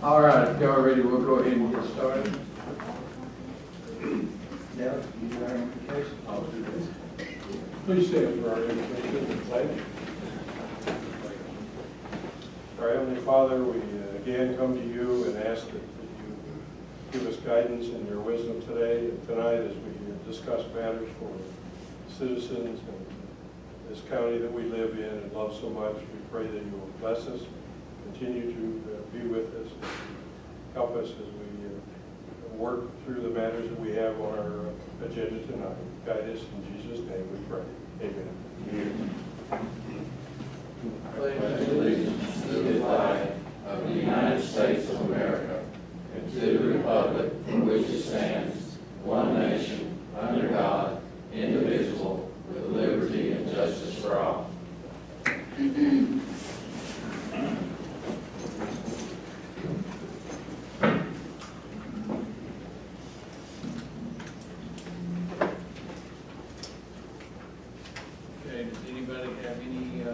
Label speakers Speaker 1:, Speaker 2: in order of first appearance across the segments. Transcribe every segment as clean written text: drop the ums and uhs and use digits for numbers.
Speaker 1: All right, if y'all are ready, we'll go ahead and get started. Yeah, you do our invocation. I'll do this.
Speaker 2: Please stand for our invocation and pledge. Our Heavenly Father, we again come to you and ask that you give us guidance and your wisdom today and tonight as we discuss matters for citizens and this county that we live in and love so much. We pray that you will bless us, continue to be with us, help us as we work through the matters that we have on our agenda tonight. Guide us in Jesus' name we pray. Amen.
Speaker 3: Pledge allegiance to the flag of the United States of America and to the republic for which it stands, one nation, under God, indivisible, with liberty and justice for all.
Speaker 1: Okay, does anybody have any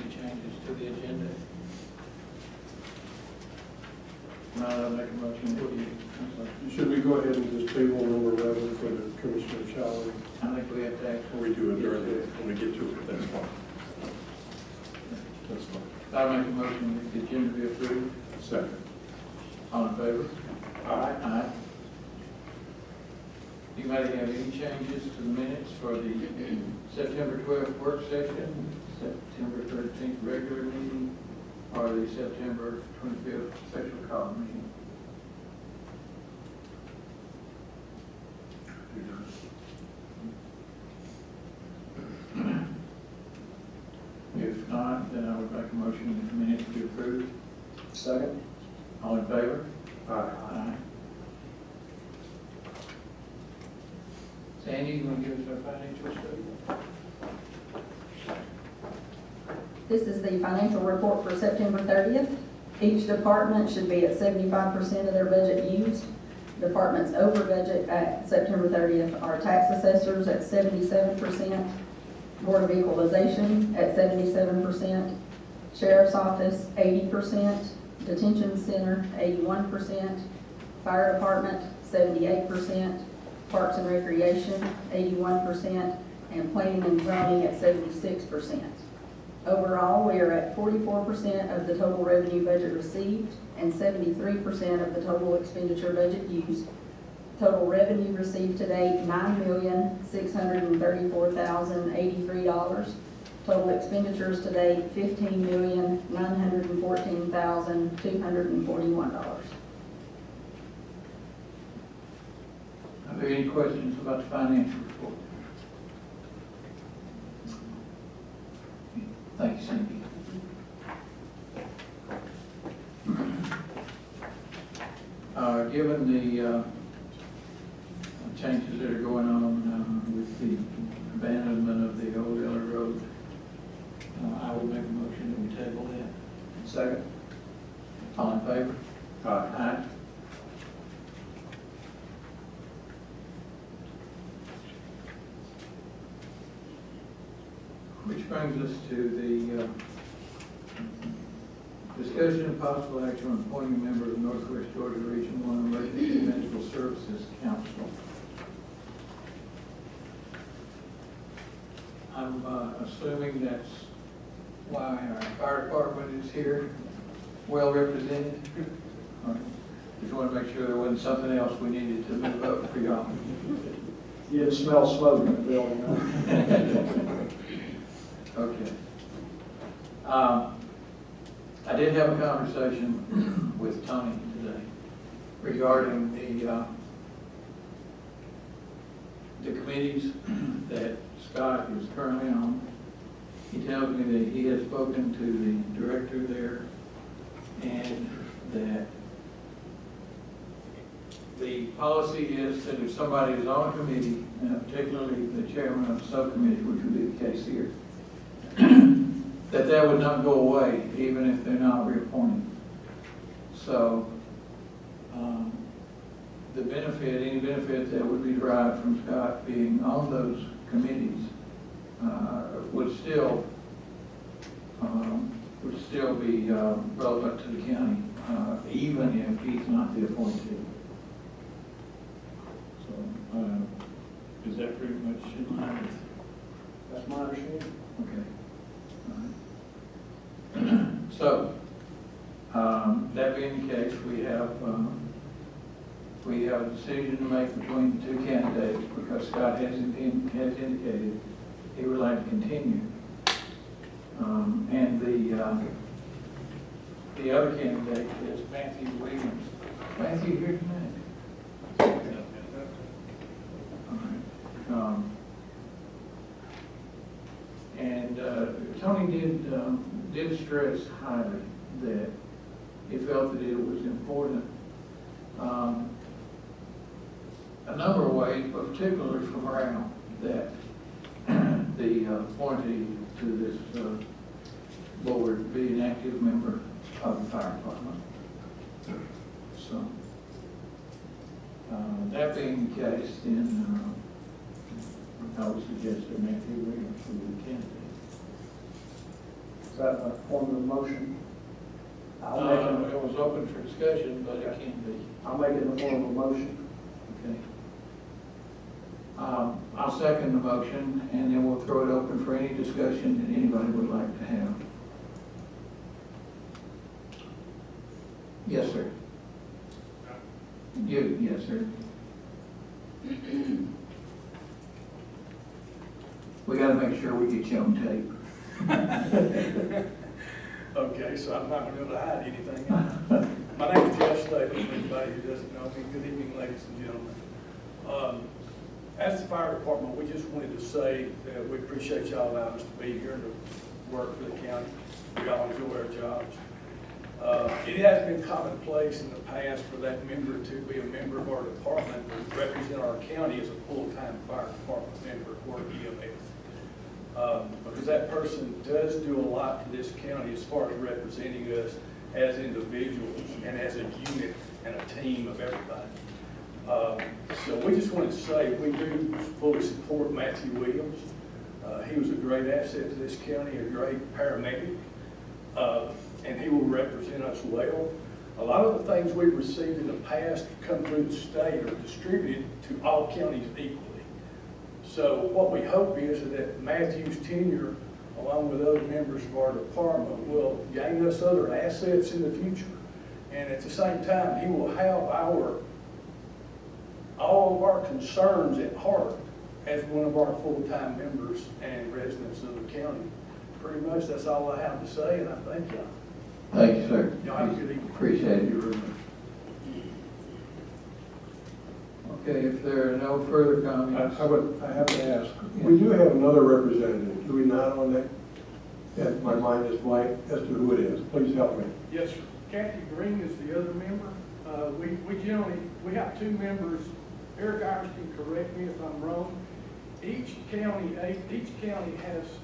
Speaker 1: changes to the agenda? I'll make a motion. What do you?
Speaker 2: Should we go ahead and just table number 11 for the commissioner's salary?
Speaker 1: I think we have to act.
Speaker 2: Or we do it during when we get to it, that's fine. That's fine.
Speaker 1: I'll make a motion that the agenda be approved.
Speaker 2: Second.
Speaker 1: All in favor?
Speaker 2: Aye.
Speaker 1: Aye. Anybody have any changes to the minutes for the September 12th work session, September 13th regular meeting, or the September 25th special call meeting? If not, then I would make a motion that the minutes be approved.
Speaker 2: Second.
Speaker 1: All in favor?
Speaker 2: Aye.
Speaker 1: Aye. Sandy, you want to give us our financial statement?
Speaker 4: This is the financial report for September 30th. Each department should be at 75% of their budget used. Departments over budget at September 30th are tax assessors at 77%, Board of Equalization at 77%, Sheriff's Office 80%, Detention Center 81%, Fire Department 78%, Parks and Recreation 81%, and Planning and Zoning at 76%. Overall, we are at 44% of the total revenue budget received and 73% of the total expenditure budget used. Total revenue received to date, $9,634,083. Total expenditures to date, $15,914,241.
Speaker 1: Are there any questions about the financial report? Thank you, Cindy. Given the changes that are going on with the abandonment of the Old Eller Road, I will make a motion that we table that.
Speaker 2: Second.
Speaker 1: All in favor?
Speaker 2: Aye.
Speaker 1: Aye. Which brings us to the discussion of possible action on appointing a member of the Northwest Georgia Region 1 Emergency Medical Services Council. I'm assuming that's why our fire department is here, well represented. Just want to make sure there wasn't something else we needed to move up for y'all.
Speaker 5: You can smell smoke in the building, huh?
Speaker 1: Okay. I did have a conversation with Tony today regarding the committees that Scott is currently on. He tells me that he has spoken to the director there and that the policy is that if somebody is on a committee, particularly the chairman of the subcommittee, which would be the case here, that would not go away even if they're not reappointed. So the benefit, any benefit that would be derived from Scott being on those committees would still would still be relevant to the county, even if he's not the appointee. So, is that pretty much in line with?
Speaker 5: That's my understanding.
Speaker 1: Okay. All right. So, that being the case, we have a decision to make between the two candidates, because Scott has indicated he would like to continue. And the other candidate is Matthew Williams. Matthew, here tonight? All right. And Tony did stress highly that he felt that it was important, a number of ways, but particularly for morale, that the appointee to this board be an active member of the fire department. So, that being the case, then I would suggest that Matthew Williams would be the candidate.
Speaker 5: Is that a form of motion?
Speaker 1: It was open for discussion, but it can be.
Speaker 5: I'll make it in the form of a motion.
Speaker 1: Okay. I'll second the motion, and then we'll throw it open for any discussion that anybody would like to have. Yes, sir. Yes, sir. We got to make sure we get you on tape.
Speaker 6: Okay, so I'm not going to be able to hide anything. My name is Jeff Staley, for anybody who doesn't know me. Good evening, ladies and gentlemen. As the fire department, we just wanted to say that we appreciate y'all allowing us to be here and to work for the county. We all enjoy our jobs. It has been commonplace in the past for that member to be a member of our department and represent our county as a full-time fire department member or EMS. Because that person does do a lot for this county as far as representing us as individuals and as a unit and a team of everybody. So we just wanted to say we do fully support Matthew Williams. He was a great asset to this county, a great paramedic, and he will represent us well. A lot of the things we've received in the past come through the state are distributed to all counties equally. So what we hope is that Matthew's tenure, along with other members of our department, will gain us other assets in the future. And at the same time, he will have all of our concerns at heart as one of our full-time members and residents of the county. Pretty much that's all I have to say, and I thank y'all.
Speaker 1: Thank you, sir.
Speaker 6: Y'all have a good evening.
Speaker 1: Appreciate it very much. Okay, if there are no further comments.
Speaker 2: I have to ask, we do have another representative, do we not, on that? Yeah, my mind is blank as to who it is. Please help me.
Speaker 7: Yes, sir. Kathy Green is the other member. We have two members. Eric Irish can correct me if I'm wrong. Each county has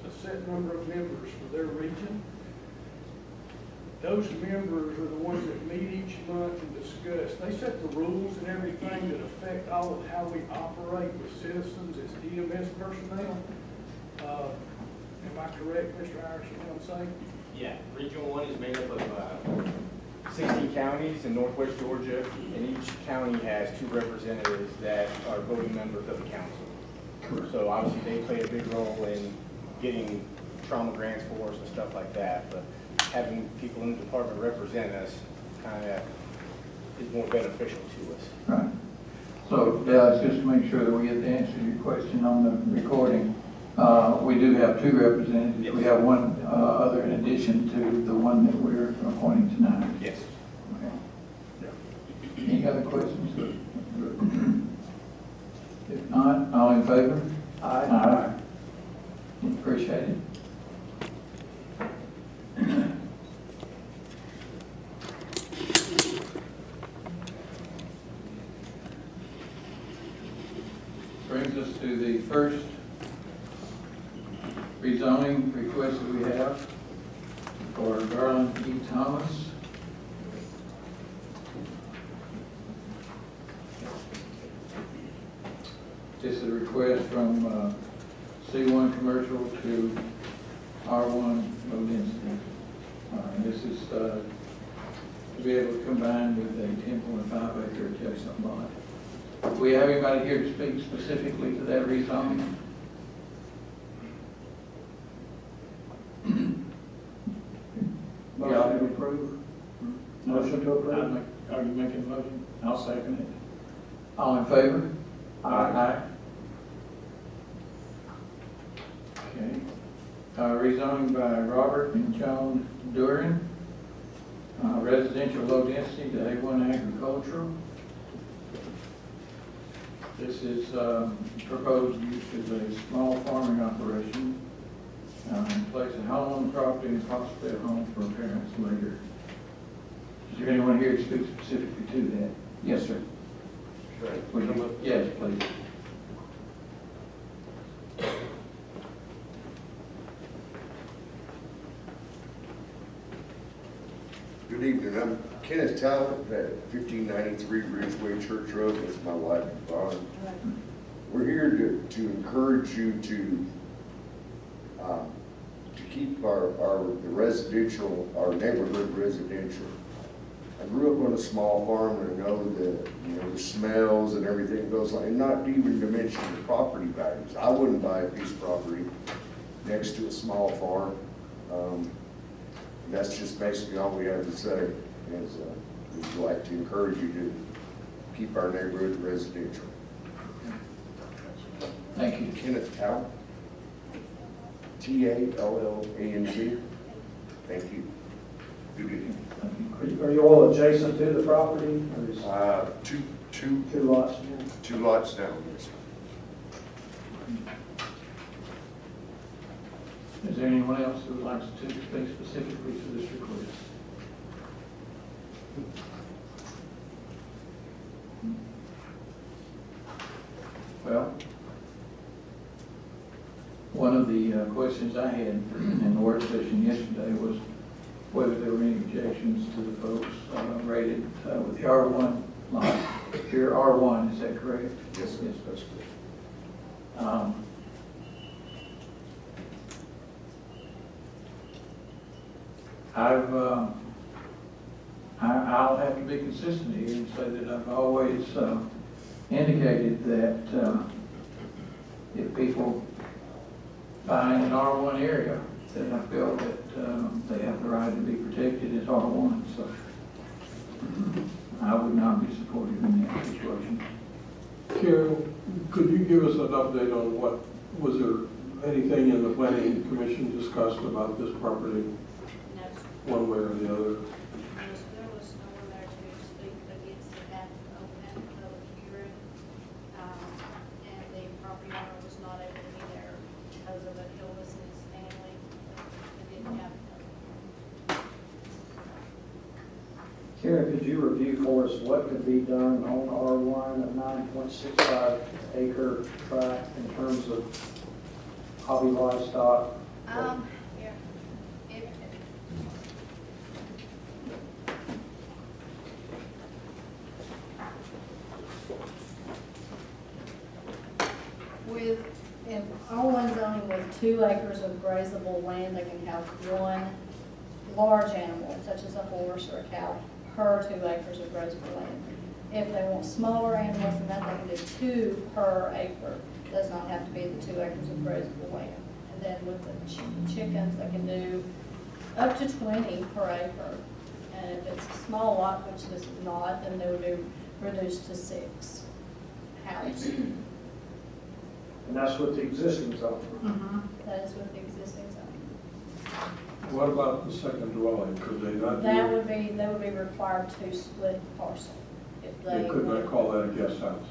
Speaker 7: a set number of members for their region. Those members are the ones that meet each month and discuss. They set the rules and everything that affect all of how we operate with citizens as EMS personnel. Am I correct, Mr. Irish, in what I'm saying?
Speaker 8: Yeah, Region 1 is made up of 16 counties in northwest Georgia, and each county has 2 representatives that are voting members of the council. So obviously they play a big role in getting trauma grants for us and stuff like that, but having people in the department represent us kind of is more beneficial to us.
Speaker 1: Right. So, Dallas, just to make sure that we get the answer to your question on the recording, we do have 2 representatives.
Speaker 8: Yes.
Speaker 1: We have one other in addition to the one that we're appointing tonight.
Speaker 8: Yes.
Speaker 1: Okay. Any other questions? If not, all in favor? Aye. Appreciate it. Brings us to the first rezoning request that we have for Garland E. Thomas. This is a request from C1 commercial to R1 low density. this is to be able to combine with a 10.5 acre adjacent lot. Do we have anybody here to speak specifically to that rezoning?
Speaker 5: Motion to approve. Motion to approve.
Speaker 1: Are you making a motion? I'll second it. All in favor? Aye. Okay. Rezoning by Robert and Joan Duran, residential low density to A1 agricultural. This is proposed use as a small farming operation, place a home on the property and possibly a home for parents later. Is there anyone here to speak specifically to that? Yes, sir. Would you? Yes, please.
Speaker 9: Good evening, I'm Kenneth Talbot at 1593 Ridgeway Church Road. That's my wife Yvonne. We're here to encourage you to keep the residential, our neighborhood residential. I grew up on a small farm and I know the smells and everything goes on, and not even to mention the property values. I wouldn't buy a piece of property next to a small farm. That's just basically all we have to say, is we'd like to encourage you to keep our neighborhood residential.
Speaker 1: Thank you.
Speaker 9: Kenneth Talbot, Tallant. Thank you. Good evening.
Speaker 5: Are you all adjacent to the property? Or is
Speaker 9: Two
Speaker 5: two lots?
Speaker 9: down, yes.
Speaker 1: Is there anyone else who would like to speak specifically to this request? Well, one of the questions I had in the work session yesterday was whether there were any objections to the folks rated with the R1 lot. Here, R1, is that correct?
Speaker 9: Yes,
Speaker 1: Yes.
Speaker 9: that's good.
Speaker 1: I'll have to be consistent here and say that I've always indicated that if people buy in an R1 area, that I feel that they have the right to be protected as R1. So I would not be supportive in that situation.
Speaker 2: Karen, could you give us an update on was there anything in the planning commission discussed about this property,
Speaker 10: No,
Speaker 2: one way or the other?
Speaker 10: there was no one there to speak against it at the open public hearing. And the property owner was not able to be there because of an illness in his family. They didn't have.
Speaker 5: Karen, could you review for us what could be done on R1, a 9.65 acre tract in terms of hobby livestock?
Speaker 10: Here, in R1 zoning with 2 acres of grazable land, they can have 1 large animal, such as a horse or a cow, per 2 acres of grazable land. If they want smaller animals than that, they can do 2 per acre. It does not have to be the 2 acres of grazable land. And then with the chickens, they can do up to 20 per acre. And if it's a small lot, which this is not, then they would do reduced to 6 house.
Speaker 5: And that's with the existing zone.
Speaker 10: That is with the existing zone.
Speaker 2: What about the second dwelling? Could they not
Speaker 10: They
Speaker 2: do,
Speaker 10: would be required to split the parcel. If
Speaker 2: they could not call that a guest house?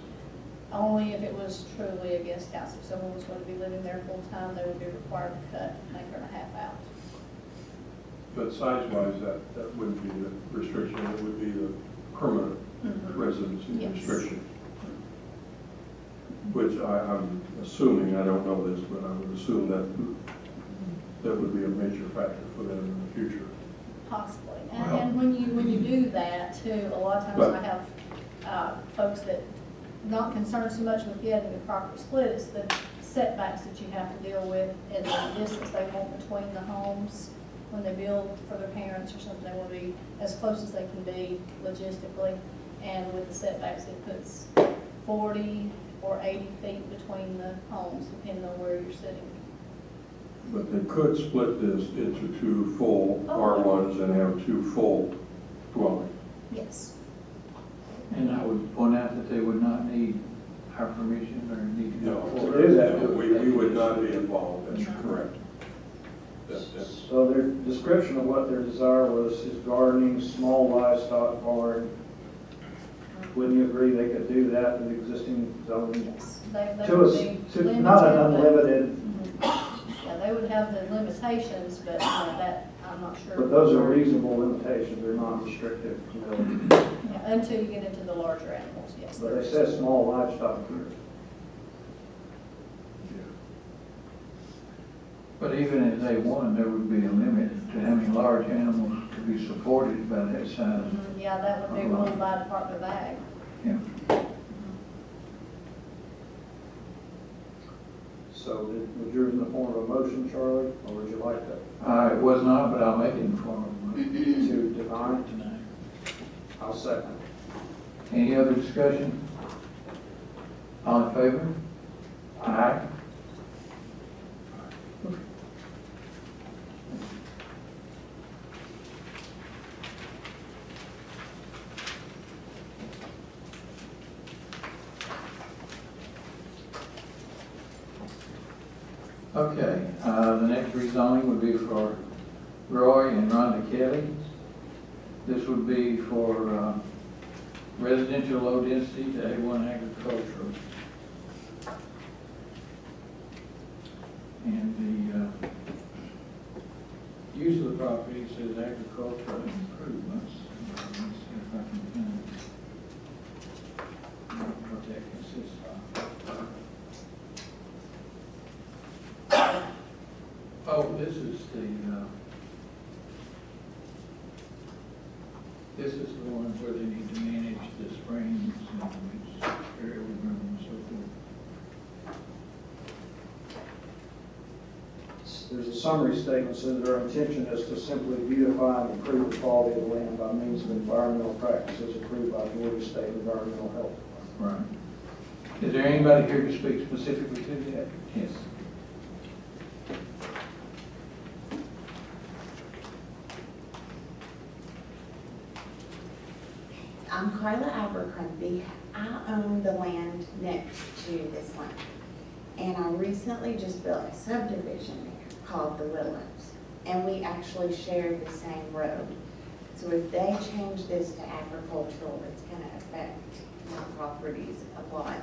Speaker 10: Only if it was truly a guest house. If someone was going to be living there full time, they would be required to cut an acre and a half out.
Speaker 2: But size-wise, that wouldn't be the restriction, it would be the permanent residency
Speaker 10: Yes.
Speaker 2: restriction. Which I'm assuming, I don't know this, but I would assume that would be a major factor for them in the future.
Speaker 10: Possibly.
Speaker 2: Well-
Speaker 10: And when you do that too, a lot of times I have folks that not concerned so much with getting the property split, it's the setbacks that you have to deal with and the distance they want between the homes. when they build for their parents or something, they want to be as close as they can be logistically. And with the setbacks, it puts 40 or 80 feet between the homes, depending on where you're sitting.
Speaker 2: But they could split this into two full R1s and have two full dwellings.
Speaker 10: Yes.
Speaker 1: And I would point out that they would not need our permission or need to go
Speaker 2: No,
Speaker 1: forward.
Speaker 5: to do that.
Speaker 2: we would not be involved, that's correct. That's
Speaker 5: So their description of what their desire was is gardening, small livestock barn. Wouldn't you agree they could do that with existing zoning?
Speaker 10: Yes. They
Speaker 5: To
Speaker 10: would
Speaker 5: us,
Speaker 10: be
Speaker 5: to not an
Speaker 10: limited, but-
Speaker 5: unlimited,
Speaker 10: Yeah, they would have the limitations, but that, I'm not sure.
Speaker 5: but those are reasonable limitations, they're not restrictive.
Speaker 10: Yeah, until you get into the larger animals, yes.
Speaker 5: But they said small livestock here.
Speaker 1: But even if they won, there would be a limit to how many large animals to be supported by that size.
Speaker 10: Mhm, yeah, that would be ruled by Department of Ag.
Speaker 1: Yeah.
Speaker 5: So was yours in the form of a motion, Charlie, or would you like that
Speaker 1: It was not, but I'll make it in form of a motion
Speaker 5: to deny?
Speaker 1: tonight.
Speaker 5: I'll second.
Speaker 1: Any other discussion? All in favor? Aye. Okay, the next rezoning would be for Roy and Rhonda Kelly. This would be for residential low density to A1 agricultural. And the use of the property says agricultural improvements. Let's see if I can find what that consists of. Oh, this is the one where they need to manage the springs and which area we run and so forth.
Speaker 5: There's a summary statement says their intention is to simply beautify and improve the quality of the land by means of environmental practices approved by Georgia State Environmental Health.
Speaker 1: Right. Is there anybody here to speak specifically to that? Yes.
Speaker 11: I'm Carla Abercrombie. I own the land next to this land. And I recently just built a subdivision there called the Willows. And we actually share the same road. So if they change this to agricultural, it's gonna affect my properties a lot.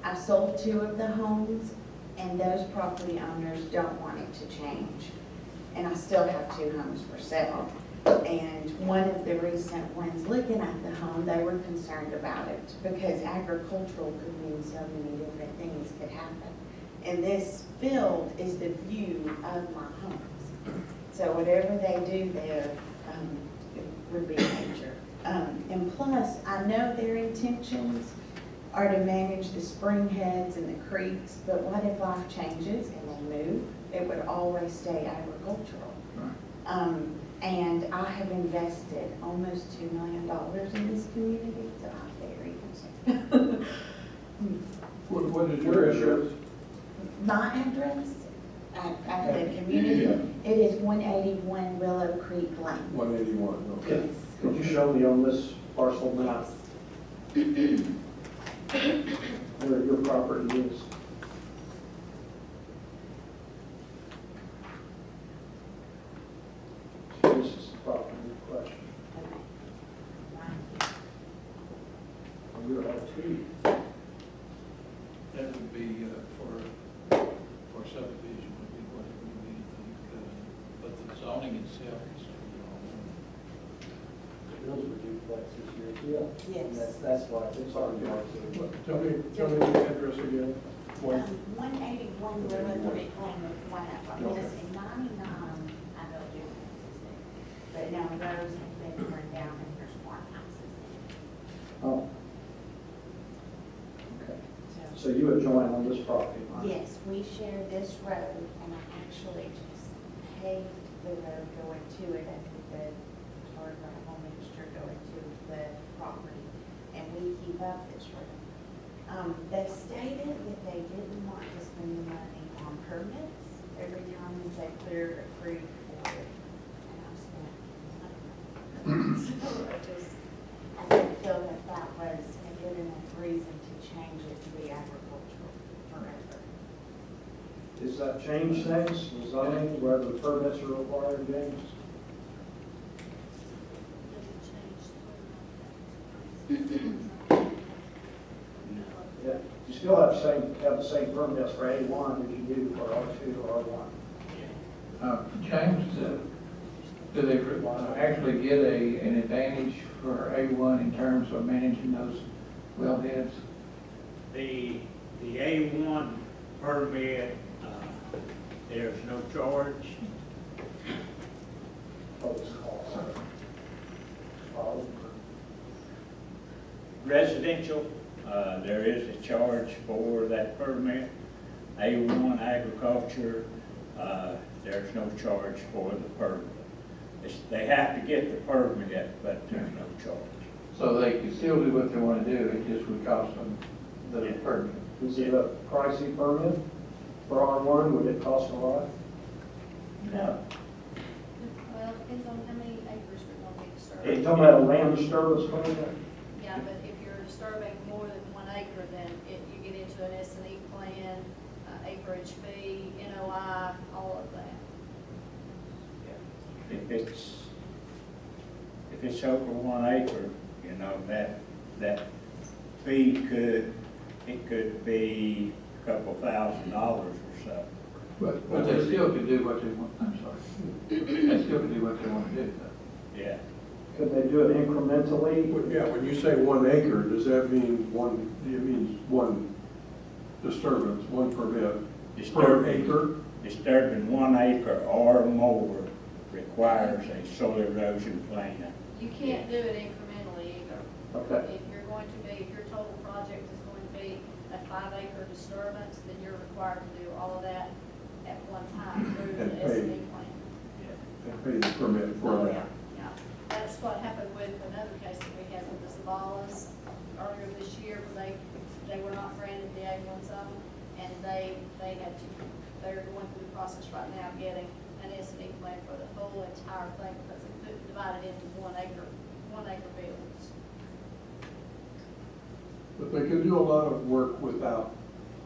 Speaker 11: I've sold 2 of the homes and those property owners don't want it to change. And I still have 2 homes for sale. And one of the recent ones looking at the home, they were concerned about it because agricultural could mean so many different things could happen. And this field is the view of my homes. So whatever they do there it would be major. And plus, I know their intentions are to manage the spring heads and the creeks, but what if life changes and they move? It would always stay agricultural.
Speaker 1: Right.
Speaker 11: And I have invested almost $2 million in this community, so I'm very concerned.
Speaker 2: What is your address?
Speaker 11: My address at the community, it is 181 Willow Creek Lane.
Speaker 2: 181, okay.
Speaker 11: Yes.
Speaker 5: Could you show me on this parcel map where your property is? So this is the property in question. And you're L2.
Speaker 1: That would be for subdivision would be what it would be, I think. But the zoning itself is still the
Speaker 5: Those were duplexes here.
Speaker 11: Yes.
Speaker 5: That's why it's hard to argue.
Speaker 2: Tell me the address again.
Speaker 11: 181 Willow Creek Lane with one up on this, in 99, I built duplexes there. But now those have been torn down and there's farmhouses there.
Speaker 5: Oh. Okay.
Speaker 11: So,
Speaker 5: So you adjoin on this property line?
Speaker 11: yes, we share this road and I actually just paved the road going to it, I think the tar gravel mixture going to the property, and we keep up this road. They stated that they didn't want to spend the money on permits every time they cleared a creek for it, and I spent money. So I didn't feel that that was a good enough reason to change it to be agricultural forever.
Speaker 5: Does that change things, the zoning, whether the permits are required, James? Yeah, you still have the same permits for A1 as you do for R2 or R1.
Speaker 1: James, do they actually get an advantage for A1 in terms of managing those wellheads?
Speaker 12: The A1 permit, there's no charge. Residential, there is a charge for that permit. A1 agriculture, there's no charge for the permit. They have to get the permit, but there's no charge.
Speaker 1: So they can still do what they want to do, it just would cost them the permit.
Speaker 5: Is it a pricey permit for R1? Would it cost a lot?
Speaker 12: No.
Speaker 10: Well, it depends on how many acres we're going to be disturbing.
Speaker 5: Are you talking about a land disturbance permit?
Speaker 10: Yeah, but if you're disturbing more than 1 acre, then you get into an S&E plan, acreage fee, NOI, all of that.
Speaker 12: If it's over 1 acre, you know, that fee could be a couple $1,000 or so.
Speaker 1: But they still could do what they want, I'm sorry. They still could do what they want to do, though.
Speaker 12: Yeah.
Speaker 5: Could they do it incrementally?
Speaker 2: Yeah, when you say 1 acre, does that mean one disturbance, one permit per acre?
Speaker 12: Disturbing 1 acre or more requires a soil erosion plan.
Speaker 10: You can't do it incrementally either.
Speaker 5: Okay.
Speaker 10: If your total project is going to be a 5-acre disturbance, then you're required to do all of that at one time through
Speaker 2: And
Speaker 10: the
Speaker 2: pay.
Speaker 10: S&E plan.
Speaker 2: And pay the permit for that.
Speaker 10: Yeah, that's what happened with another case that we had with the Zavalas earlier this year, where they were not granted the A1 zone, and they're going through the process right now of getting an S&E plan for the whole entire thing, because they couldn't divide it into 1 acre fields.
Speaker 2: But they can do a lot of work without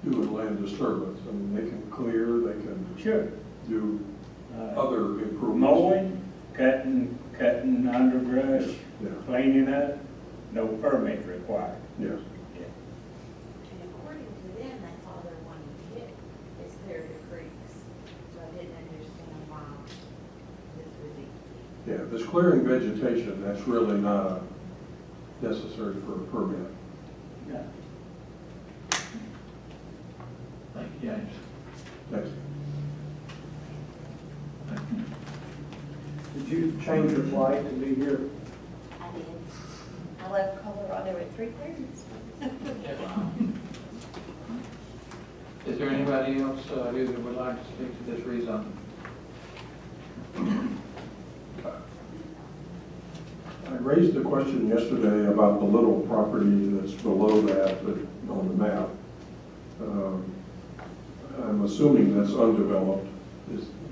Speaker 2: doing land disturbance. I mean, they can clear, they can
Speaker 12: Sure.
Speaker 2: do other improvements.
Speaker 12: Mowing, cutting underbrush,
Speaker 2: Yeah.
Speaker 12: cleaning up, no permit required.
Speaker 2: Yes.
Speaker 11: And according to them, that's all they're wanting to get, is clear the creeks. So I didn't understand why this was even.
Speaker 2: Yeah, if it's clearing vegetation, that's really not necessary for a permit.
Speaker 12: No.
Speaker 1: Thank you, James.
Speaker 2: Next.
Speaker 5: Did you change your flight to be here?
Speaker 11: I did. I left Colorado at 3:30.
Speaker 1: Is there anybody else who would like to speak to this rezone?
Speaker 2: I raised the question yesterday about the little property that's below that, but on the map. I'm assuming that's undeveloped.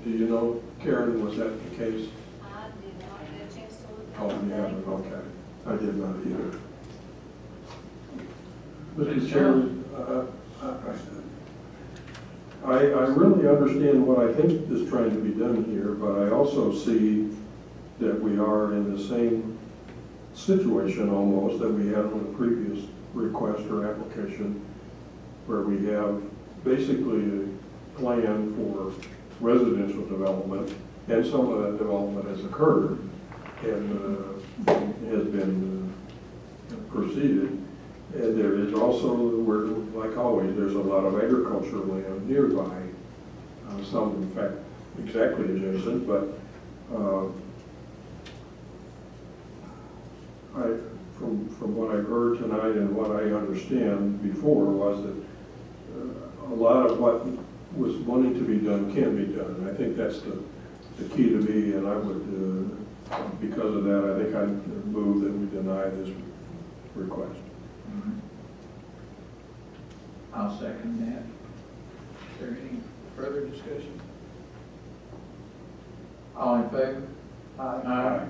Speaker 2: Do you know, Karen, was that the case?
Speaker 10: I did not get a chance to look at
Speaker 2: Oh,
Speaker 10: it.
Speaker 2: you haven't, okay. I did not either. Mr. Chairman, I really understand what I think is trying to be done here, but I also see that we are in the same situation almost that we had on the previous request or application, where we have basically a plan for residential development, and some of that development has occurred and has been proceeded. And there is also, like always, there's a lot of agricultural land nearby, some in fact exactly adjacent, but from what I heard tonight and what I understand before was that a lot of what was wanting to be done can be done. And I think that's the the key to me, and I would, because of that, I think I'd move that we deny this request.
Speaker 1: I'll second that. Is there any further discussion? All in favor? Aye.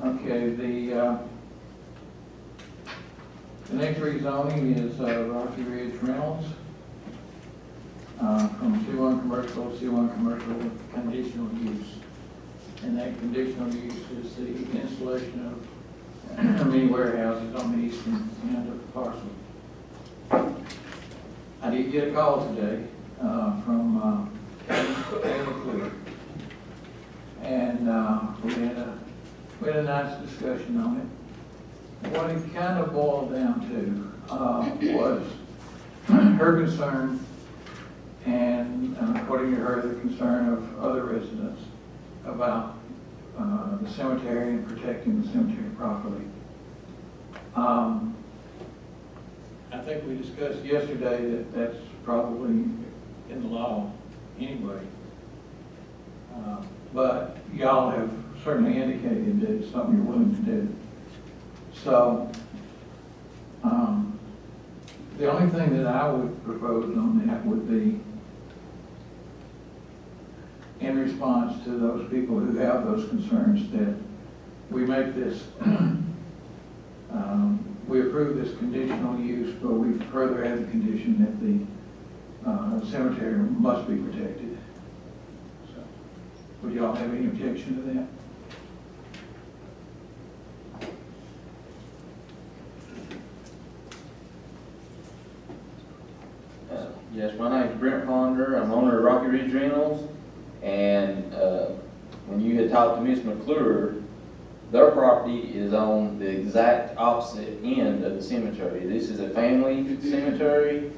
Speaker 1: Okay, the next rezoning is Rocky Ridge Reynolds from C1 commercial, C1 commercial with conditional use. And that conditional use is the installation of mini warehouses on the eastern end of the parcel. I did get a call today from Taylor Clear, and we had a nice discussion on it. What it kind of boiled down to was her concern, and according to her, the concern of other residents about the cemetery and protecting the cemetery properly. I think we discussed yesterday that that's probably in the law anyway. But y'all have certainly indicated that it's something you're willing to do. So, the only thing that I would propose on that would be, in response to those people who have those concerns, that we make this, we approve this conditional use, but we further add the condition that the cemetery must be protected. So, would y'all have any objection to that?
Speaker 3: Yes, my name is Brent Ponder. I'm owner of Rocky Ridge Reynolds. And when you had talked to Ms. McClure, their property is on the exact opposite end of the cemetery. This is a family cemetery,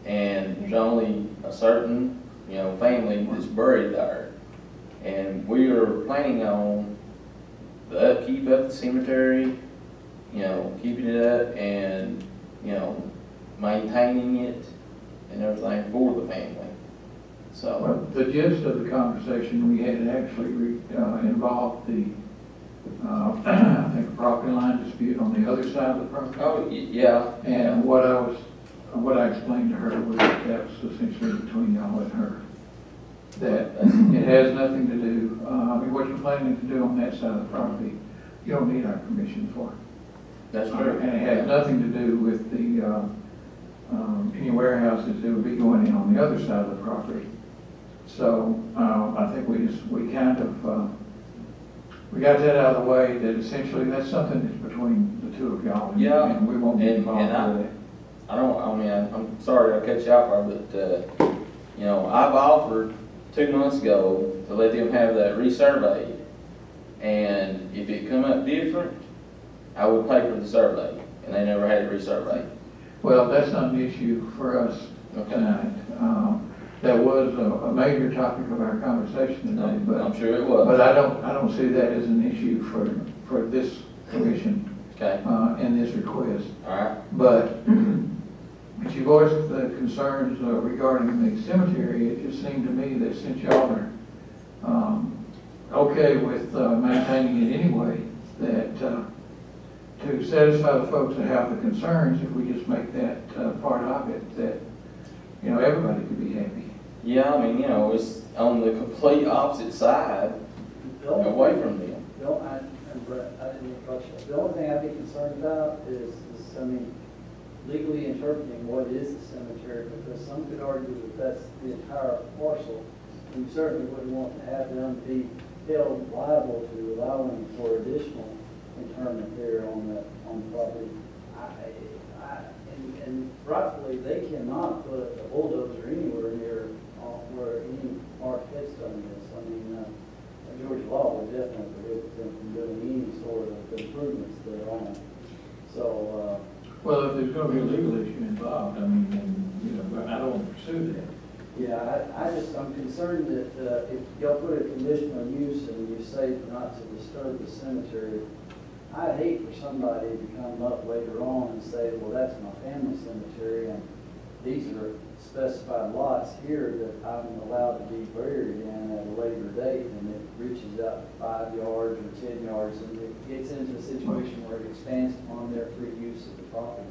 Speaker 3: and there's only a certain, family that's buried there. And we are planning on the upkeep of the cemetery, keeping it up and, maintaining it and everything for the family. So,
Speaker 1: Well, the gist of the conversation we had actually involved the, I think, a property line dispute on the other side of the property.
Speaker 3: oh, yeah.
Speaker 1: And what I explained to her was that was essentially between y'all and her. That it has nothing to do, what you're planning to do on that side of the property, you don't need our permission for.
Speaker 3: That's true.
Speaker 1: And it has nothing to do with the, any warehouses that would be going in on the other side of the property. So, I think we kind of, we got that out of the way, that essentially that's something that's between the two of y'all.
Speaker 3: Yeah.
Speaker 1: And we won't be involved with it.
Speaker 3: I'm sorry I cut you off, but, I've offered 2 months ago to let them have that resurveyed. And if it come up different, I would pay for the survey, and they never had it resurveyed.
Speaker 1: Well, that's not an issue for us tonight. That was a major topic of our conversation today, but
Speaker 3: I'm sure it was.
Speaker 1: But I don't see that as an issue for this commission.
Speaker 3: Okay.
Speaker 1: And this request.
Speaker 3: All right.
Speaker 1: But you voiced the concerns regarding the cemetery. It just seemed to me that since y'all are okay with maintaining it anyway, that to satisfy the folks that have the concerns, if we just make that part of it, that everybody could be happy.
Speaker 3: Yeah, it's on the complete opposite side, away from them.
Speaker 5: Brett, I didn't interrupt you. The only thing I'd be concerned about is legally interpreting what is the cemetery, because some could argue that that's the entire parcel. And you certainly wouldn't want to have them be held liable to allowing for additional interment there on the property. And rightfully, they cannot put a bulldozer anywhere near where any marked headstone is. Georgia law would definitely prohibit them from doing any sort of improvements thereon. So,
Speaker 1: well, if there's going to be a legal issue involved, then, I don't want to pursue that.
Speaker 5: yeah, I'm concerned that if y'all put a conditional use and you say not to disturb the cemetery, I'd hate for somebody to come up later on and say, well, that's my family cemetery, and these are specified lots here that I'm allowed to be buried in at a later date, and it reaches out 5 yards or 10 yards, and it gets into a situation where it expands upon their free use of the property.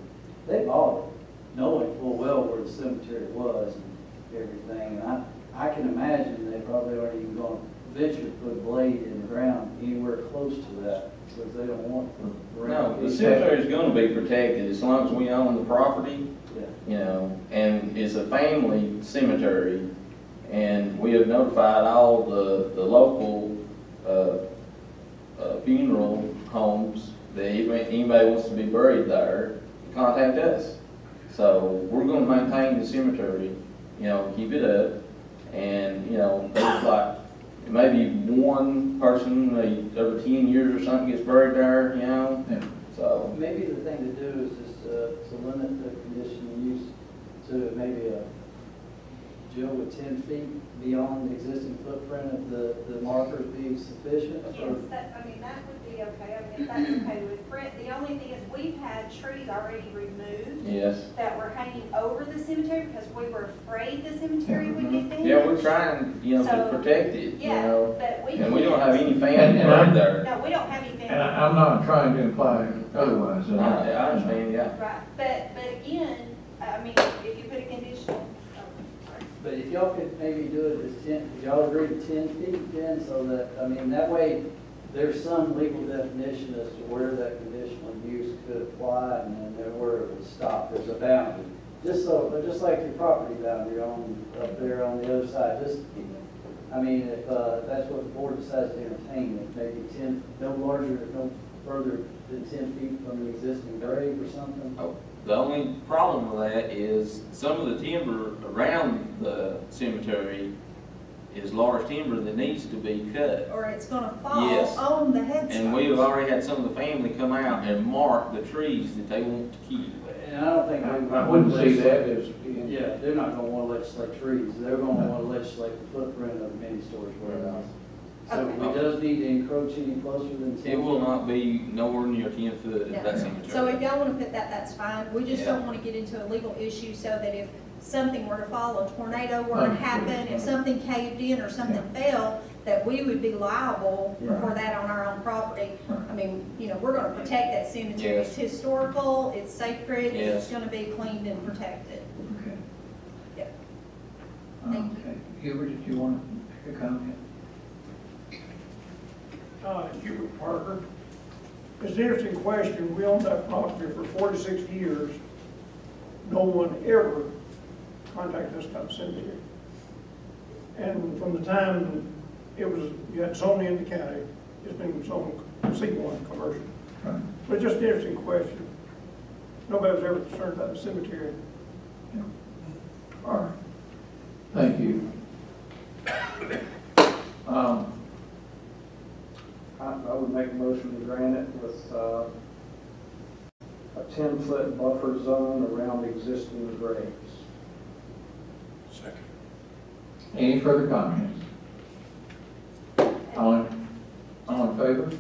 Speaker 5: They bought it, knowing full well where the cemetery was and everything, and I can imagine they probably aren't even going to venture to put a blade in the ground anywhere close to that, because they don't want the.
Speaker 3: No, the cemetery is gonna be protected as long as we own the property,
Speaker 5: Yeah.
Speaker 3: you know, and it's a family cemetery. And we have notified all the local, funeral homes that if anybody wants to be buried there, contact us. So we're gonna maintain the cemetery, you know, keep it up. And, you know, there's like, maybe one person every 10 years or something gets buried there, you know?
Speaker 1: Yeah.
Speaker 3: So,
Speaker 5: Maybe the thing to do is just to limit the conditional use to maybe a Jill with 10 feet beyond the existing footprint of the markers be sufficient?
Speaker 13: Yes, that, I mean, that would be okay, I mean, if that's okay with Brent. The only thing is, we've had trees already removed
Speaker 3: yes.
Speaker 13: that were hanging over the cemetery because we were afraid the cemetery would get damaged.
Speaker 3: Yeah, we're trying, you know,
Speaker 13: So,
Speaker 3: to protect it, you
Speaker 13: Yeah,
Speaker 3: know?
Speaker 13: but we.
Speaker 3: And we don't have any
Speaker 1: And
Speaker 3: family
Speaker 1: I'm-
Speaker 3: buried there.
Speaker 13: No, we don't have any family.
Speaker 1: And I'm not trying to imply otherwise.
Speaker 3: I understand, yeah.
Speaker 13: Right, but again, I mean, if you put a conditional,
Speaker 5: But if y'all could maybe do it as 10, could y'all agree to 10 feet then, so that, I mean, that way, there's some legal definition as to where that conditional use could apply, and then where it would stop, there's a boundary. Just so, but just like your property boundary up there on the other side, just, I mean, if, that's what the board decides to entertain, it maybe 10, no larger, no further than 10 feet from the existing grave or something.
Speaker 3: Oh, the only problem with that is some of the timber around the cemetery is large timber that needs to be cut.
Speaker 13: or it's gonna fall
Speaker 3: Yes.
Speaker 13: on the headstone.
Speaker 3: And we have already had some of the family come out and mark the trees that they want to keep.
Speaker 5: And I don't think they
Speaker 1: I wouldn't see that as being.
Speaker 5: Yeah, they're not gonna wanna legislate trees, they're gonna wanna legislate the footprint of the mini storage warehouse. So
Speaker 13: Okay.
Speaker 5: it does need to encroach any closer than 10.
Speaker 3: It will not be nowhere near 10 foot of
Speaker 13: Yeah.
Speaker 3: that cemetery.
Speaker 13: So if y'all wanna put that, that's fine. We just
Speaker 3: Yeah.
Speaker 13: don't wanna get into a legal issue so that if something were to fall, a tornado were to happen, if something caved in or something fell, that we would be liable
Speaker 5: Yeah.
Speaker 13: for that on our own property. I mean, you know, we're gonna protect that cemetery.
Speaker 3: Yes.
Speaker 13: It's historical, it's sacred, and it's
Speaker 3: Yes.
Speaker 13: gonna be cleaned and protected.
Speaker 1: Okay.
Speaker 13: Yep. Thank you.
Speaker 1: Okay. Hubert, did you want to make a comment?
Speaker 7: Hubert Parker. It's an interesting question. We owned that property for 46 years. No one ever contacted us about the cemetery. And from the time it was, you had zoning in the county, it's been zoned C1 commercial.
Speaker 1: Right.
Speaker 7: But just an interesting question. Nobody was ever concerned about the cemetery.
Speaker 1: Yeah. All right. Thank you.
Speaker 2: I would make a motion to grant it with a 10-foot buffer zone around existing graves.
Speaker 7: Second.
Speaker 1: Any further comments? All in favor?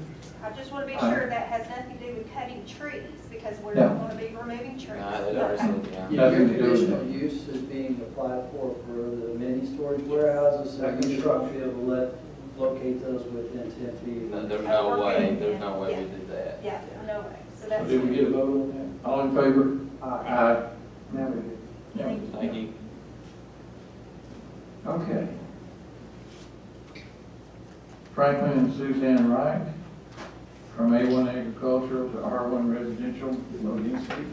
Speaker 13: I just wanna be
Speaker 1: Aye.
Speaker 13: sure that has nothing to do with cutting trees, because we're
Speaker 1: No.
Speaker 13: gonna be removing trees.
Speaker 3: Nah, they already said, yeah.
Speaker 5: Yeah, your
Speaker 1: Nothing to do with
Speaker 5: conditional
Speaker 1: that.
Speaker 5: use is being applied for the mini storage warehouses, so you should be able to locate those within 10 feet.
Speaker 3: No, there's no way we do that.
Speaker 13: Yeah, no way, so that's.
Speaker 1: Did we get a vote on that? All in favor? Aye.
Speaker 2: Now we do.
Speaker 1: Yeah.
Speaker 3: Thank you.
Speaker 1: Okay. Franklin and Suzanne Wright, from A1 agricultural to R1 residential, low density.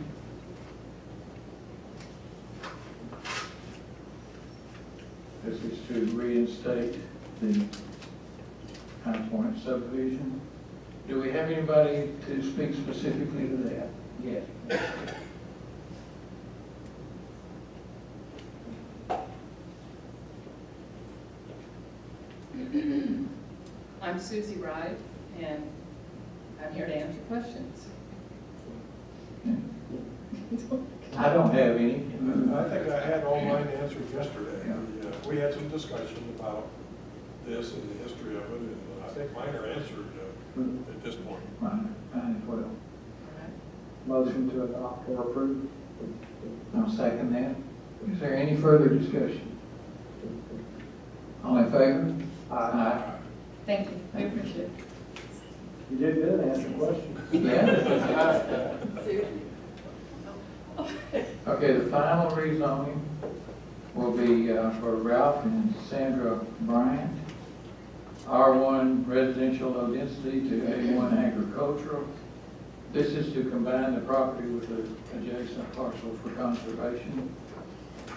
Speaker 1: This is to reinstate the High Point subdivision. Do we have anybody to speak specifically to that? Yes.
Speaker 14: I'm Susie Wright, and I'm here to answer questions.
Speaker 1: I don't have any.
Speaker 15: I think I had all mine answered yesterday.
Speaker 1: Yeah.
Speaker 15: We had some discussion about this and the history of it, and I think mine are answered. at this point.
Speaker 1: Fine as well.
Speaker 5: Motion to adopt or approve.
Speaker 1: I'll second that. Is there any further discussion? All in favor? Aye.
Speaker 14: Thank you, we appreciate it.
Speaker 5: You did good, answer the question.
Speaker 1: Yeah. Okay, the final rezoning will be for Ralph and Sandra Bryant. R1 residential low density to A1 agricultural. This is to combine the property with the adjacent parcel for conservation.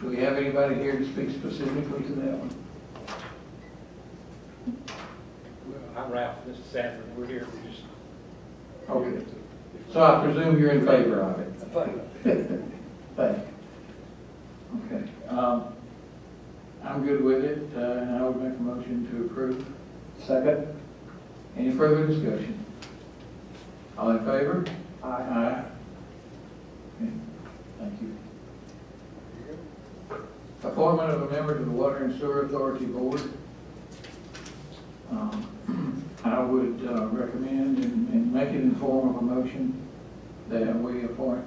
Speaker 1: Do we have anybody here to speak specifically to that one?
Speaker 16: I'm Ralph, this is Sanford, we're here, we just.
Speaker 1: Okay. So I presume you're in favor of it? Thank you. Okay. I'm good with it, and I would make a motion to approve.
Speaker 5: Second.
Speaker 1: Any further discussion? All in favor?
Speaker 5: Aye.
Speaker 1: Aye. Okay. Thank you. Appointment of a member to the Water and Sewer Authority Board. I would recommend and make it in the form of a motion that we appoint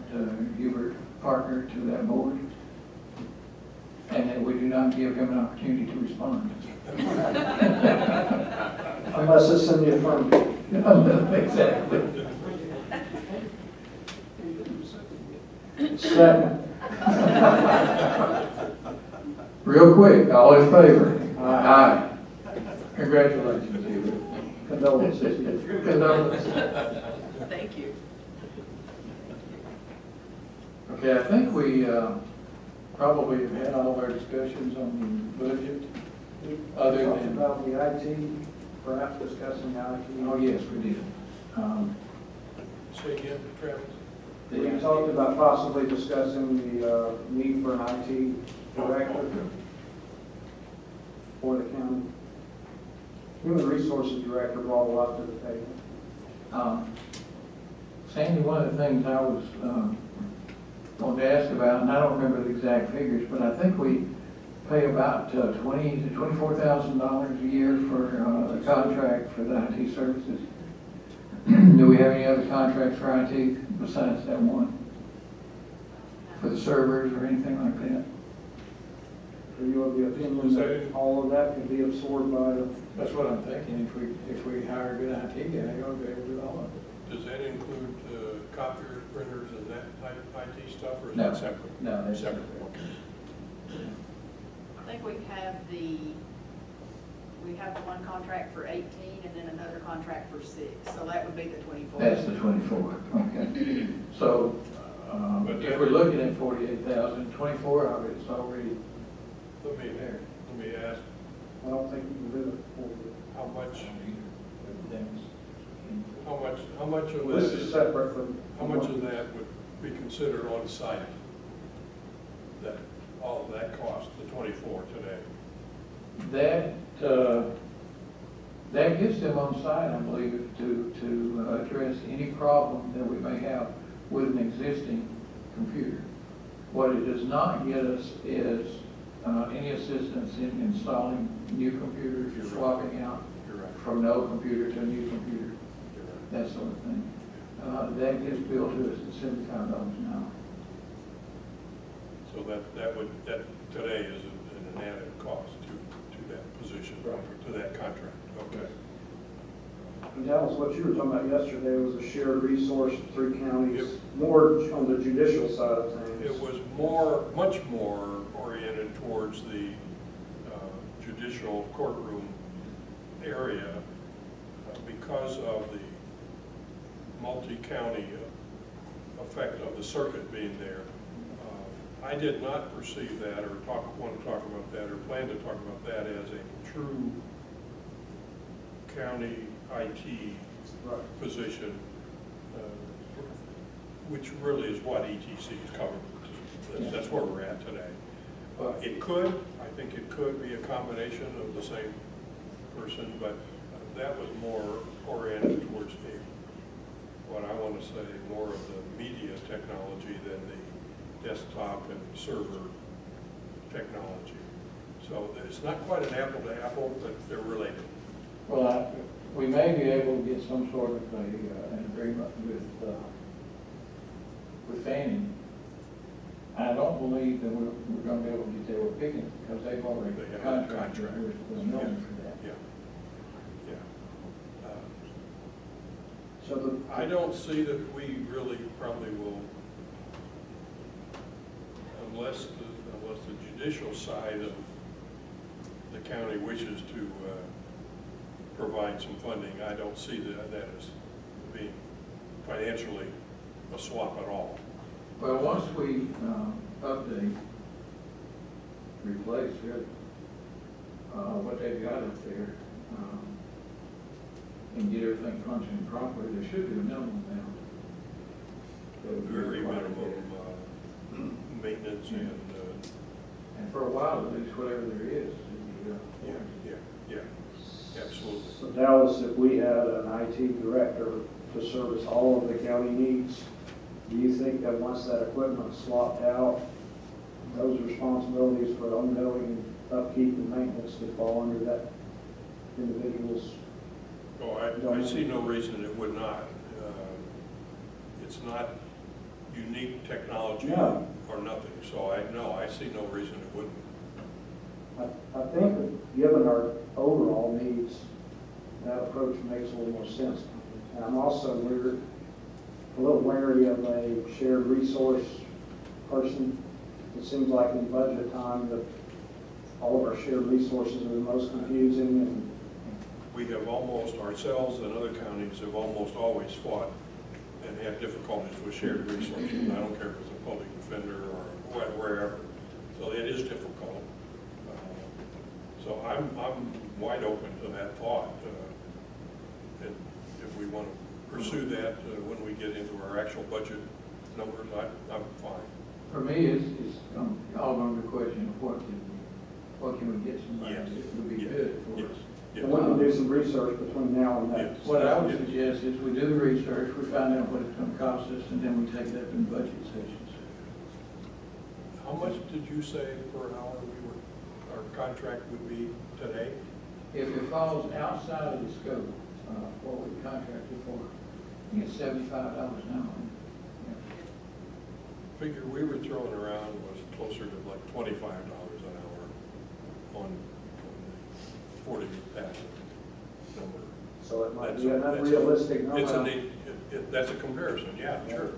Speaker 1: Hubert Parker to that board, and that we do not give him an opportunity to respond.
Speaker 5: Unless it's in the affirmative.
Speaker 1: Exactly.
Speaker 5: Second.
Speaker 1: Real quick, all in favor? Aye. Congratulations, Hubert.
Speaker 5: Condolences.
Speaker 1: Condolences.
Speaker 14: Thank you.
Speaker 1: Okay, I think we probably have had all of our discussions on the budget, other
Speaker 5: Talked
Speaker 1: than...
Speaker 5: about the IT, perhaps discussing the IT.
Speaker 1: Oh, yes, we did.
Speaker 15: Say again, Travis?
Speaker 5: We talked about possibly discussing the need for an IT director for the county. Human Resources Director brought a lot to the table.
Speaker 1: Sandy, one of the things I was wanted to ask about, and I don't remember the exact figures, but I think we pay about $20,000 to $24,000 a year for a contract for the IT services. Do we have any other contracts for IT besides that one? For the servers or anything like that?
Speaker 5: Are you of the opinion that all of that could be absorbed by the...
Speaker 1: That's what I'm thinking. If we hire a good IT guy, he'll be able to do all of it.
Speaker 15: Does that include copiers, printers, and that type of IT stuff, or is
Speaker 1: No.
Speaker 15: that separate?
Speaker 1: No, that's
Speaker 15: Separate,
Speaker 1: separate.
Speaker 15: okay.
Speaker 17: I think we have the one contract for 18 and then another contract for 6, so that would be the 24.
Speaker 1: That's the 24, okay. So, if we're looking at 48,000, 24 of it is already there.
Speaker 15: Let me ask,
Speaker 5: I don't think you can do it for
Speaker 15: how much of
Speaker 5: you.
Speaker 15: that
Speaker 5: This is separate from...
Speaker 15: how much of that would be considered on site? That, all of that cost, the 24 today?
Speaker 1: That gets them on site, I believe, to address any problem that we may have with an existing computer. What it does not get us is any assistance in installing new computers, swapping out from an old computer to a new computer, that sort of thing. That gets billed to us at $75 an hour.
Speaker 15: So that today is an added cost to that position, to that contract. Okay.
Speaker 5: And that was what you were talking about yesterday, was a shared resource through counties, more on the judicial side of things.
Speaker 15: It was much more oriented towards the judicial courtroom area because of the multi-county effect of the circuit being there. I did not perceive that or want to talk about that or plan to talk about that as a true county IT position, which really is what ETC is covering. That's where we're at today. It could, I think it could be a combination of the same person, but that was more oriented towards what I want to say, more of the media technology than the desktop and server technology. So it's not quite an apple to apple, but they're related.
Speaker 1: Well, we may be able to get some sort of an agreement with Fanning. I don't believe that we're gonna be able to get there with Pickens because they've already
Speaker 15: They have a
Speaker 1: contracted
Speaker 15: contract.
Speaker 1: with Milton for that.
Speaker 15: Yeah, yeah.
Speaker 5: So
Speaker 15: I don't see that we really probably will, unless the judicial side of the county wishes to provide some funding, I don't see that as being financially a swap at all.
Speaker 1: Well, once we update, replace it, what they've got up there, and get everything functioning properly, there should be a minimum amount. that would be
Speaker 15: Very
Speaker 1: required
Speaker 15: minimum maintenance
Speaker 1: and for a while, at least, whatever there is.
Speaker 15: yeah, absolutely.
Speaker 18: So Dallas, if we had an IT director to service all of the county needs, do you think that once that equipment's swapped out, those responsibilities for ongoing upkeep and maintenance would fall under that individual's?
Speaker 15: Oh, I see no reason it would not. It's not unique technology or nothing, so I see no reason it wouldn't.
Speaker 18: I think that given our overall needs, that approach makes a little more sense. And I'm also a little wary of a shared resource person. It seems like in budget time that all of our shared resources are the most confusing. And
Speaker 15: we have almost, ourselves and other counties have almost always fought and had difficulties with shared resources. I don't care if it's a public defender or wherever. So it is difficult. So I'm wide open to that thought. And if we want to pursue that when we get into our actual budget numbers, I'm fine.
Speaker 1: For me, it's all going to be a question of what can we get somebody that would be good for us.
Speaker 18: we can do some research between now and then.
Speaker 1: What I would suggest is we do the research, we find out what it's going to cost us, and then we take it up in budget sessions.
Speaker 15: How much did you say per hour our contract would be today?
Speaker 1: If it falls outside of the scope, what we contracted for, you get $75 an hour.
Speaker 15: Figure we were throwing around was closer to like $25 an hour on the 40 passing number.
Speaker 18: So it might be an unrealistic number.
Speaker 15: That's a comparison, yeah, sure.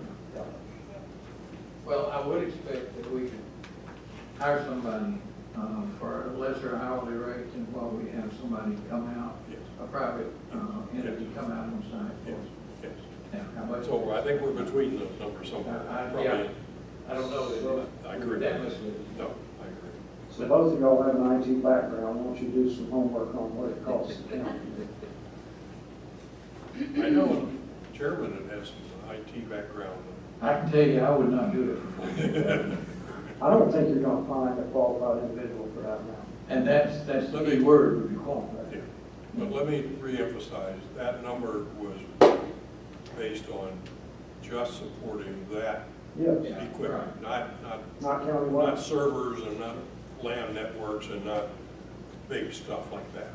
Speaker 1: Well, I would expect that we could hire somebody for a lesser hourly rate than what we have somebody come out, a private entity come out on site.
Speaker 15: Yes.
Speaker 1: Now, how much?
Speaker 15: So I think we're between those numbers somewhere.
Speaker 1: I don't know that.
Speaker 15: I agree.
Speaker 1: No,
Speaker 15: I agree.
Speaker 18: So both of y'all have an IT background. Why don't you do some homework on what it costs?
Speaker 15: I know a chairman that has some IT background.
Speaker 1: I can tell you, I would not do it for 40.
Speaker 18: I don't think you're going to find a qualified individual for that now.
Speaker 1: And that's the key word, would be qualified.
Speaker 15: Yeah. But let me reemphasize, that number was based on just supporting that equipment, not
Speaker 18: countywide,
Speaker 15: not servers and not LAN networks and not big stuff like that.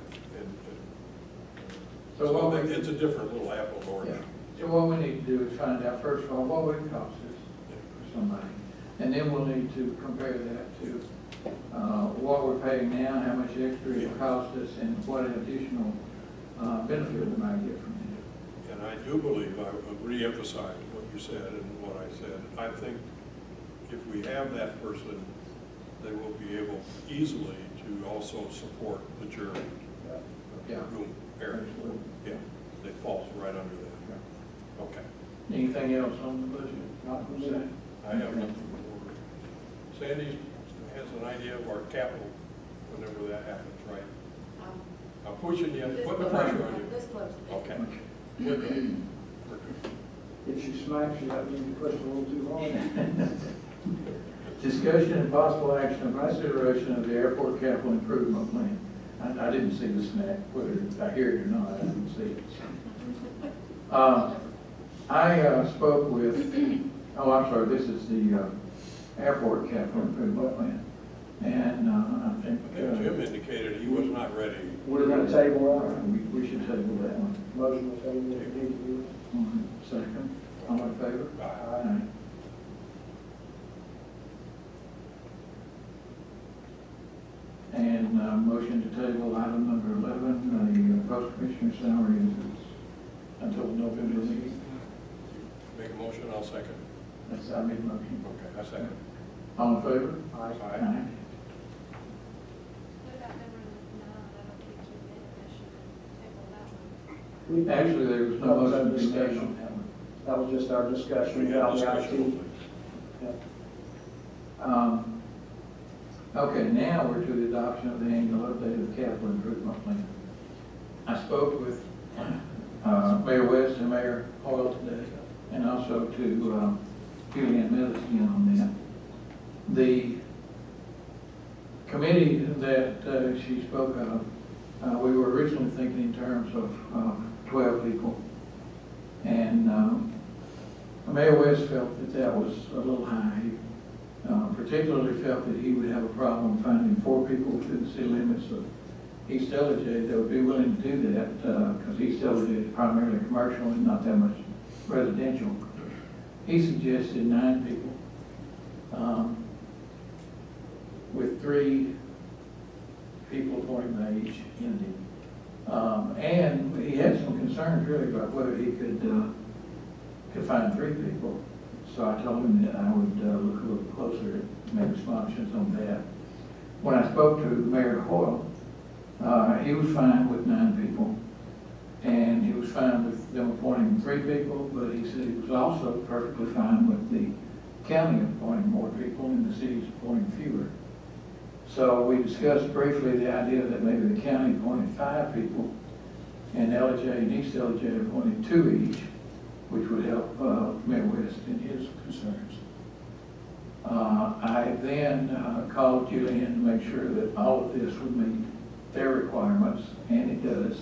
Speaker 15: So it's a different little apple to orange.
Speaker 1: So what we need to do is find out, first of all, what would it cost us for somebody? And then we'll need to compare that to what we're paying now, how much extra it costs us, and what additional benefit we might get from it.
Speaker 15: And I do believe, I would reemphasize what you said and what I said. I think if we have that person, they will be able easily to also support the jury. Room area. Yeah, it falls right under that. Okay.
Speaker 1: Anything else on the budget?
Speaker 18: Not from me.
Speaker 15: I have nothing more. Sandy has an idea of our capital whenever that happens, right? I'm pushing you, put the pressure on you.
Speaker 17: This close.
Speaker 15: Okay. We're good.
Speaker 18: If she smacks you, that means you pushed a little too hard.
Speaker 1: Discussion and possible action on consideration of the airport capital improvement plan. I didn't see the snack, whether I hear it or not, I didn't see it. I spoke with, I'm sorry, this is the airport capital improvement plan. And I think
Speaker 15: Jim indicated he was not ready.
Speaker 18: We're going to table that.
Speaker 1: We should table that one.
Speaker 18: motion to table if it needs to be.
Speaker 1: Second, all in favor? Aye. And motion to table item number 11, the post commissioner salary is until November meeting.
Speaker 15: Make a motion, I'll second.
Speaker 1: That's, I made a motion.
Speaker 15: Okay, I second.
Speaker 1: All in favor?
Speaker 15: Aye.
Speaker 13: What about number 9? I don't think you did, I should table that one.
Speaker 1: Actually, there was no
Speaker 18: That was our
Speaker 1: motion to be made
Speaker 18: discussion.
Speaker 1: on that one.
Speaker 18: That was just our discussion
Speaker 15: We had
Speaker 18: about the
Speaker 15: discussion.
Speaker 18: IT.
Speaker 1: Okay, now we're to the adoption of the annual update of the capital improvement plan. I spoke with Mayor West and Mayor Hoyle today, and also to Julianne Middleton on that. The committee that she spoke of, we were originally thinking in terms of 12 people. And Mayor West felt that that was a little high. Particularly felt that he would have a problem finding 4 people within the city limits of East Ellijay that would be willing to do that, because East Ellijay is primarily commercial and not that much residential. He suggested 9 people, with 3 people appointed by each entity. And he had some concerns really about whether he could find 3 people. So I told him that I would look a little closer at maybe some options on that. When I spoke to Mayor Hoyle, he was fine with 9 people. And he was fine with them appointing 3 people, but he said he was also perfectly fine with the county appointing more people and the cities appointing fewer. So we discussed briefly the idea that maybe the county appointed 5 people and LJ and East LJ appointed 2 each, which would help Mayor West in his concerns. I then called Julian to make sure that all of this would meet their requirements, and it does.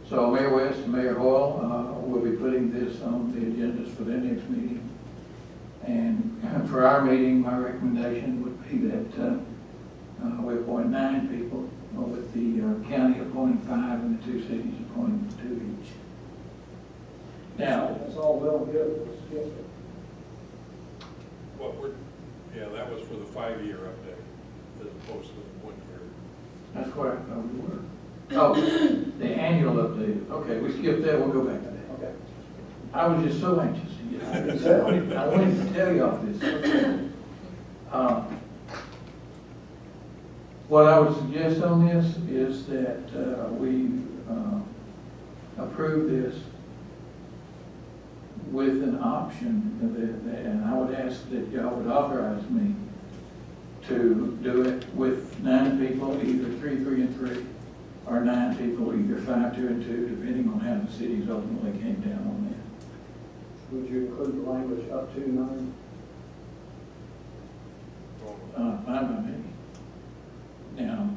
Speaker 1: So Mayor West and Mayor Hoyle will be putting this on the agendas for their next meeting. And for our meeting, my recommendation would be that we appoint 9 people, with the county appointing 5 and the 2 cities appointing 2 each. Now,
Speaker 18: That's all well and good. Let's skip it.
Speaker 15: What we're, yeah, that was for the 5-year update as opposed to the 1 year.
Speaker 1: that's what I thought we were. Oh, the annual update. Okay, we skipped that. We'll go back to that.
Speaker 18: Okay.
Speaker 1: I was just so anxious to get this out. I wanted to tell you all this. What I would suggest on this is that we approve this with an option, and I would ask that y'all would authorize me to do it with 9 people, either 3, 3, and 3, or 9 people, either 5, 2, and 2, depending on how the cities ultimately came down on that.
Speaker 18: Would you include the language up to 9?
Speaker 1: Fine by me. Now,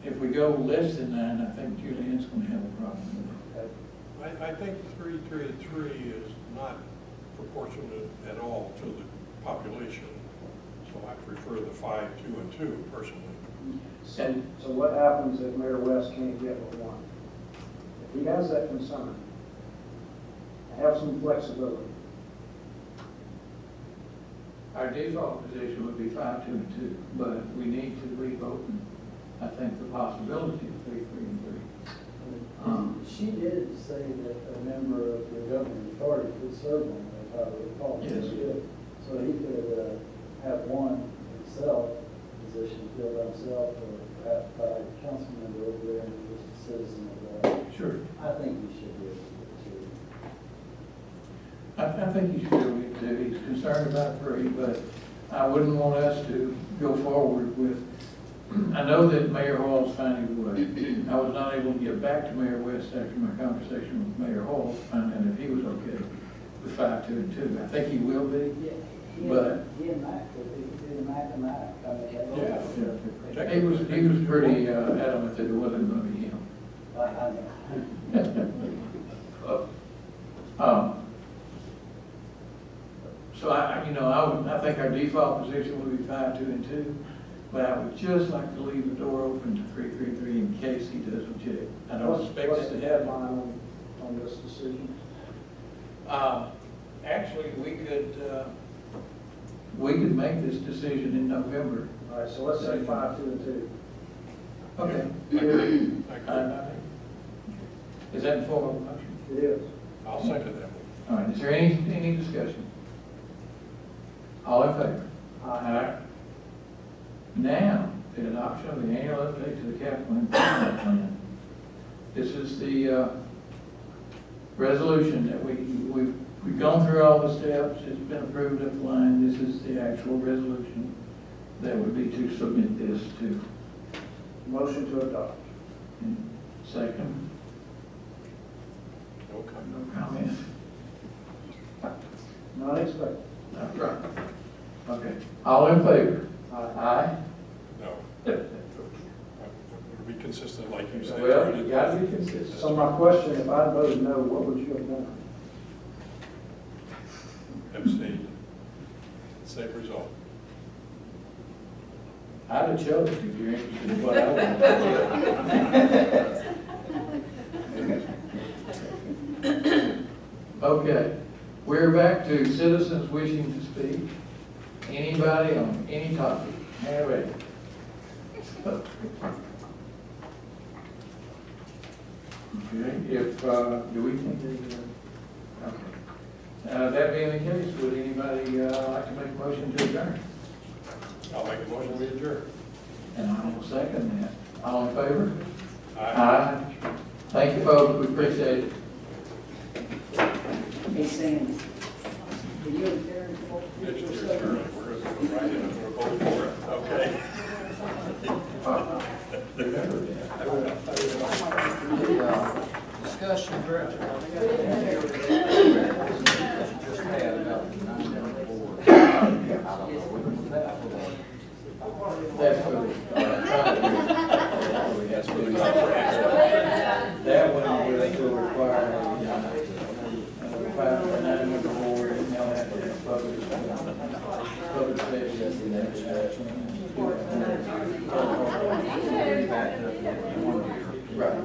Speaker 1: if we go less than 9, I think Julian's going to have a problem with it.
Speaker 15: I think 3, 3, and 3 is not proportionate at all to the population. So I prefer the 5, 2, and 2 personally.
Speaker 18: So what happens if Mayor West can't get with 1? If he has that concern, have some flexibility.
Speaker 1: Our default position would be 5, 2, and 2, but we need to leave open, I think, the possibility of 3, 3, and 3.
Speaker 5: She did say that a member of the governing authority could serve on that, if I recall.
Speaker 1: Yes.
Speaker 5: So he could have 1 himself, position filled by himself, or perhaps by a council member over there and just a citizen of that.
Speaker 1: Sure.
Speaker 5: I think he should be able to.
Speaker 1: I think he should do it too. He's concerned about 3, but I wouldn't want us to go forward with, I know that Mayor Hall's fine either way. I was not able to get back to Mayor West after my conversation with Mayor Hall to find out if he was okay with 5, 2, and 2. I think he will be, but.
Speaker 5: He and Mac would be Mac and Mac.
Speaker 1: Yeah. He was pretty adamant that it wasn't going to be him.
Speaker 5: I know.
Speaker 1: So I think our default position would be 5, 2, and 2. But I would just like to leave the door open to 333 in case he does object. I don't expect
Speaker 18: What's
Speaker 1: it
Speaker 18: the
Speaker 1: to happen.
Speaker 18: deadline on this decision?
Speaker 1: Actually, we could make this decision in November.
Speaker 18: All right, so let's say 5, 2, and 2.
Speaker 1: Okay. Is that in form of a motion?
Speaker 18: It is.
Speaker 15: I'll second that.
Speaker 1: All right, is there any discussion? All in favor? Aye. Now, the adoption of the annual update to the capital improvement plan. This is the resolution that we've gone through all the steps, it's been approved up the line. This is the actual resolution that would be to submit this to.
Speaker 18: Motion to adopt.
Speaker 1: Second.
Speaker 15: No comment.
Speaker 1: No comment.
Speaker 18: Not expected.
Speaker 1: That's right. Okay. All in favor? Aye.
Speaker 15: No. To be consistent, like you said.
Speaker 1: Well, you gotta be consistent.
Speaker 18: So my question, if I voted no, what would you have done?
Speaker 15: Abstain. Same result.
Speaker 1: I'd have chosen if you're interested in what I want. Okay, we're back to citizens wishing to speak. Anybody on any topic, have it. Okay, do we think okay. That being the case, would anybody like to make a motion to adjourn?
Speaker 15: I'll make a motion to adjourn.
Speaker 1: And I will second that. All in favor?
Speaker 15: Aye.
Speaker 1: Thank you, folks, we appreciate it.
Speaker 5: Hey, Sam. Are you and Karen?
Speaker 15: It's your turn. We're going to go right in. I'm going to vote for it. Okay.
Speaker 3: Discussion director. Just had about 9 members board. I don't know what was that for.
Speaker 1: That's for that one will require a 5 or 9 member board, and they'll have to have public sessions and that. Right.